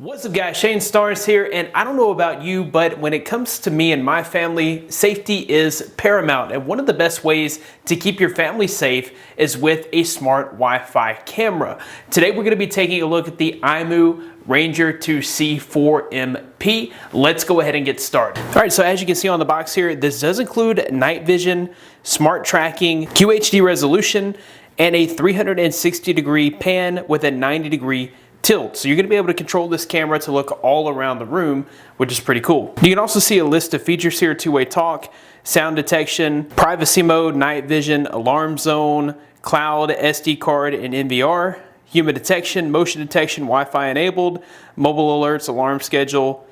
What's up guys, Shane Stars here, and I don't know about you, but when it comes to me and my family, safety is paramount, and one of the best ways to keep your family safe is with a smart Wi-Fi camera. Today we're going to be taking a look at the IMOU Ranger2C 4MP. Let's go ahead and get started. Alright, so as you can see on the box here, this does include night vision, smart tracking, QHD resolution, and a 360-degree pan with a 90-degree tilt. So you're going to be able to control this camera to look all around the room, which is pretty cool. You can also see a list of features here: two-way talk, sound detection, privacy mode, night vision, alarm zone, cloud, SD card, and NVR, human detection, motion detection, Wi-Fi enabled, mobile alerts, alarm schedule,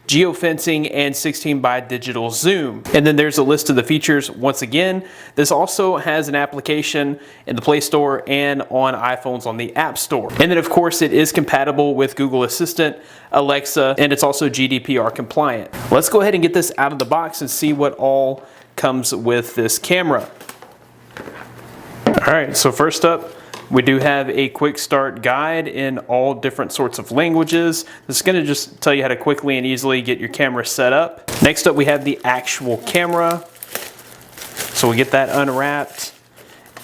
geofencing, and 16x digital zoom. And then there's a list of the features. Once again, this also has an application in the Play Store and on iPhones on the App Store. And then of course it is compatible with Google Assistant, Alexa, and it's also GDPR compliant. Let's go ahead and get this out of the box and see what all comes with this camera. All right, so first up, we do have a quick start guide in all different sorts of languages. This is going to just tell you how to quickly and easily get your camera set up. Next up, we have the actual camera. So we get that unwrapped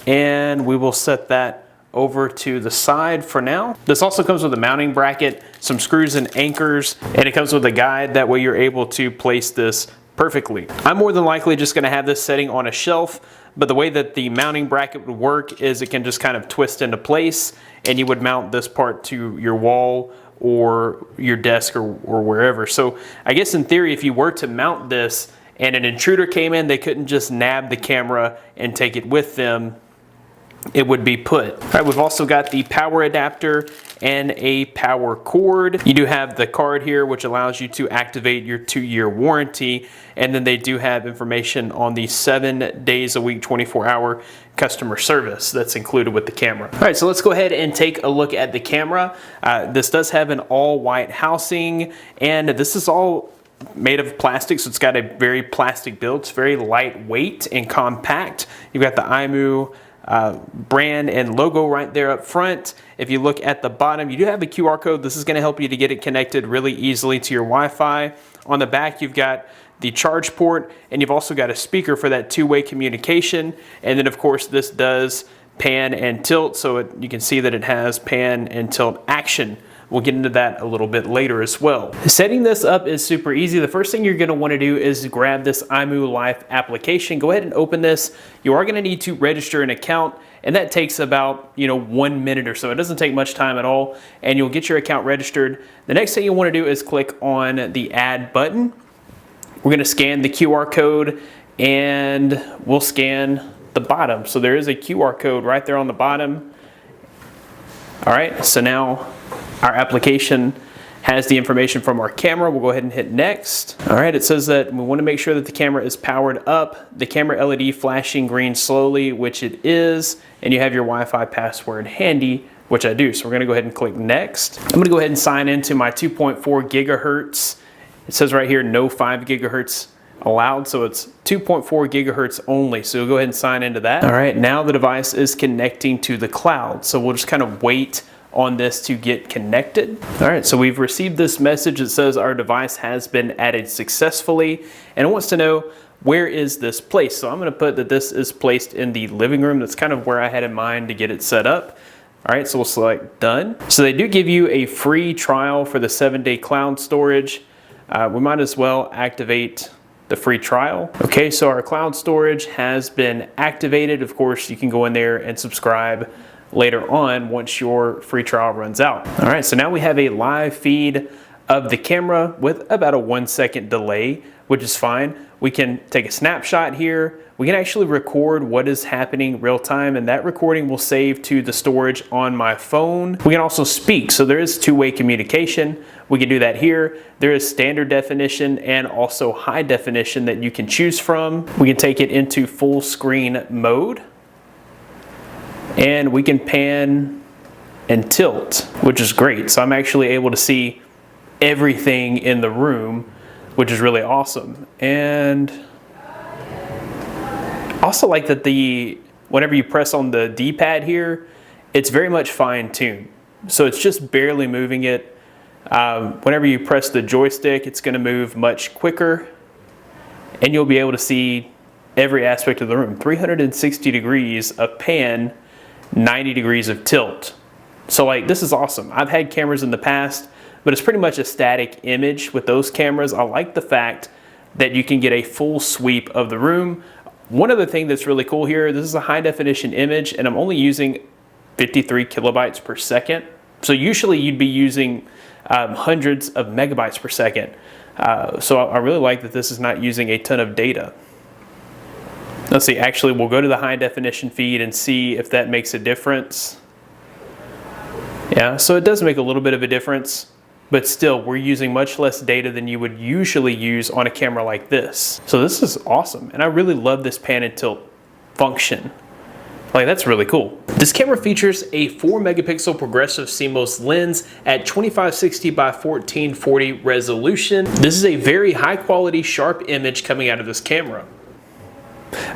and we will set that over to the side for now. This also comes with a mounting bracket, some screws and anchors, and it comes with a guide. That way you're able to place this perfectly. I'm more than likely just going to have this setting on a shelf, but the way that the mounting bracket would work is it can just kind of twist into place, and you would mount this part to your wall or your desk or wherever. So I guess in theory, if you were to mount this and an intruder came in, they couldn't just nab the camera and take it with them. It would be put. All right, we've also got the power adapter and a power cord. You do have the card here, which allows you to activate your 2-year warranty. And then they do have information on the 7 days a week, 24-hour customer service that's included with the camera. All right, so let's go ahead and take a look at the camera. This does have an all-white housing, and this is all made of plastic, so it's got a very plastic build. It's very lightweight and compact. You've got the IMOU brand and logo right there up front. If you look at the bottom, you do have a QR code. This is going to help you to get it connected really easily to your Wi-Fi. On the back, you've got the charge port, and you've also got a speaker for that two-way communication. And then of course this does pan and tilt, so you can see that it has pan and tilt action. We'll get into that a little bit later as well. Setting this up is super easy. The first thing you're going to want to do is grab this IMOU Life application. Go ahead and open this. You are going to need to register an account, and that takes about 1 minute or so. It doesn't take much time at all, and you'll get your account registered. The next thing you want to do is click on the add button. We're going to scan the QR code, and we'll scan the bottom. So there is a QR code right there on the bottom. All right, so now our application has the information from our camera. We'll go ahead and hit next. All right, it says that we want to make sure that the camera is powered up, the camera LED flashing green slowly, which it is, and you have your Wi-Fi password handy, which I do. So we're gonna go ahead and click next. I'm gonna go ahead and sign into my 2.4 gigahertz. It says right here, no 5 gigahertz allowed, so it's 2.4 gigahertz only. So we'll go ahead and sign into that. All right, now the device is connecting to the cloud. So we'll just kind of wait on this to get connected. All right, so we've received this message that says our device has been added successfully, and it wants to know where is this placed. So I'm going to put that this is placed in the living room. That's kind of where I had in mind to get it set up. All right, so we'll select done. So they do give you a free trial for the 7-day cloud storage. We might as well activate the free trial. Okay, so our cloud storage has been activated. Of course, you can go in there and subscribe later on once your free trial runs out. All right, so now we have a live feed of the camera with about a 1-second delay, which is fine. We can take a snapshot here. We can actually record what is happening real time, and that recording will save to the storage on my phone. We can also speak, so there is two-way communication. We can do that here. There is standard definition and also high definition that you can choose from. We can take it into full screen mode, and we can pan and tilt, which is great. So I'm actually able to see everything in the room, which is really awesome. And also like that whenever you press on the D-pad here, it's very much fine-tuned. So it's just barely moving it. Whenever you press the joystick, it's going to move much quicker, and you'll be able to see every aspect of the room. 360 degrees of pan, 90 degrees of tilt. So like, this is awesome. I've had cameras in the past, but it's pretty much a static image with those cameras. I like the fact that you can get a full sweep of the room. One other thing that's really cool here, this is a high definition image, and I'm only using 53 kilobytes per second. So usually you'd be using hundreds of megabytes per second. So I really like that this is not using a ton of data. Let's see, actually we'll go to the high definition feed and see if that makes a difference. Yeah, so it does make a little bit of a difference, but still we're using much less data than you would usually use on a camera like this. So this is awesome, and I really love this pan and tilt function. Like, that's really cool. This camera features a 4 megapixel progressive CMOS lens at 2560 by 1440 resolution. This is a very high quality, sharp image coming out of this camera.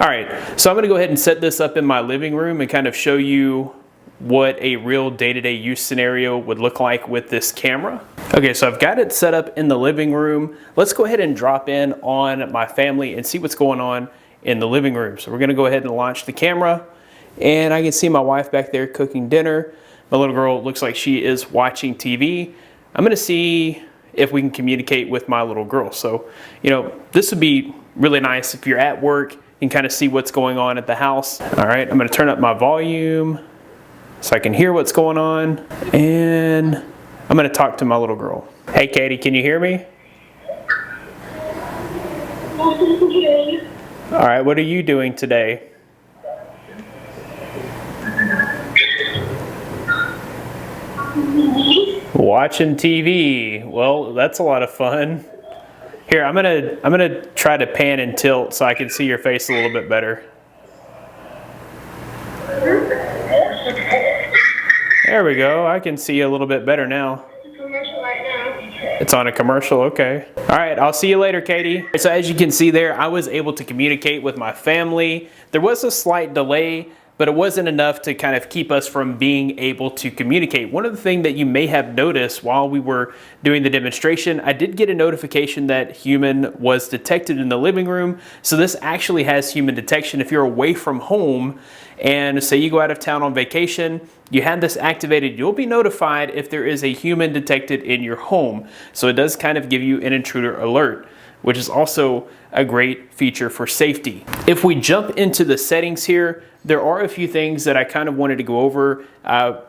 All right, so I'm gonna go ahead and set this up in my living room and kind of show you what a real day-to-day use scenario would look like with this camera. Okay, so I've got it set up in the living room. Let's go ahead and drop in on my family and see what's going on in the living room. So we're gonna go ahead and launch the camera, and I can see my wife back there cooking dinner. My little girl looks like she is watching TV. I'm gonna see if we can communicate with my little girl. So, you know, this would be really nice if you're at work and kind of see what's going on at the house. All right, I'm gonna turn up my volume so I can hear what's going on, and I'm gonna talk to my little girl. Hey Katie, can you hear me? All right, what are you doing today? Watching TV. Well, that's a lot of fun. Here, I'm gonna try to pan and tilt so I can see your face a little bit better. There we go. I can see a little bit better now. It's on a commercial, okay. All right, I'll see you later, Katie. So as you can see there, I was able to communicate with my family. There was a slight delay, but it wasn't enough to kind of keep us from being able to communicate. One of the things that you may have noticed while we were doing the demonstration, I did get a notification that human was detected in the living room. So this actually has human detection. If you're away from home and say you go out of town on vacation, you had this activated, you'll be notified if there is a human detected in your home. So it does kind of give you an intruder alert, which is also a great feature for safety. If we jump into the settings here, there are a few things that I kind of wanted to go over.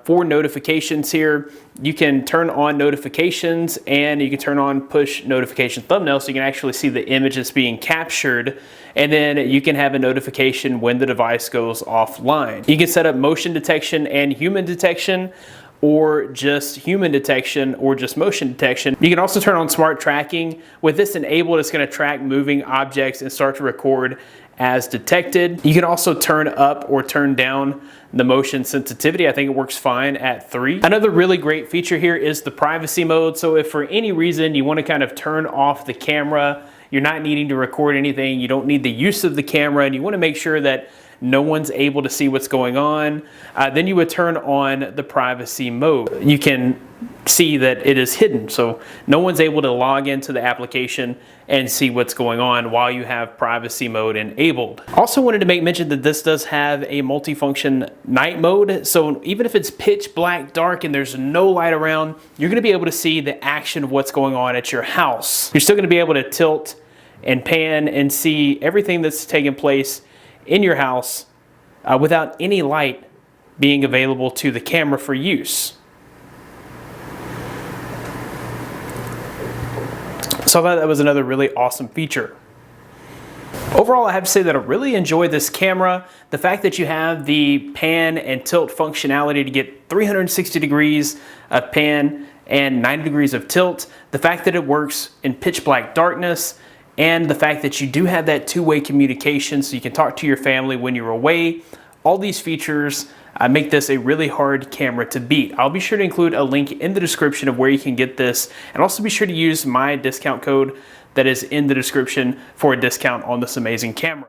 For notifications here, you can turn on notifications and you can turn on push notification thumbnail so you can actually see the image that's being captured, and then you can have a notification when the device goes offline. You can set up motion detection and human detection, or just human detection, or just motion detection. You can also turn on smart tracking. With this enabled, it's gonna track moving objects and start to record as detected. You can also turn up or turn down the motion sensitivity. I think it works fine at 3. Another really great feature here is the privacy mode. So if for any reason you wanna kind of turn off the camera, you're not needing to record anything, you don't need the use of the camera, and you wanna make sure that no one's able to see what's going on, then you would turn on the privacy mode. You can see that it is hidden, so no one's able to log into the application and see what's going on while you have privacy mode enabled. Also wanted to make mention that this does have a multifunction night mode, so even if it's pitch black dark and there's no light around, you're gonna be able to see the action of what's going on at your house. You're still gonna be able to tilt and pan and see everything that's taking place in your house without any light being available to the camera for use. So I thought that was another really awesome feature. Overall, I have to say that I really enjoy this camera. The fact that you have the pan and tilt functionality to get 360 degrees of pan and 90 degrees of tilt, the fact that it works in pitch black darkness, and the fact that you do have that two-way communication so you can talk to your family when you're away. All these features make this a really hard camera to beat. I'll be sure to include a link in the description of where you can get this, and also be sure to use my discount code that is in the description for a discount on this amazing camera.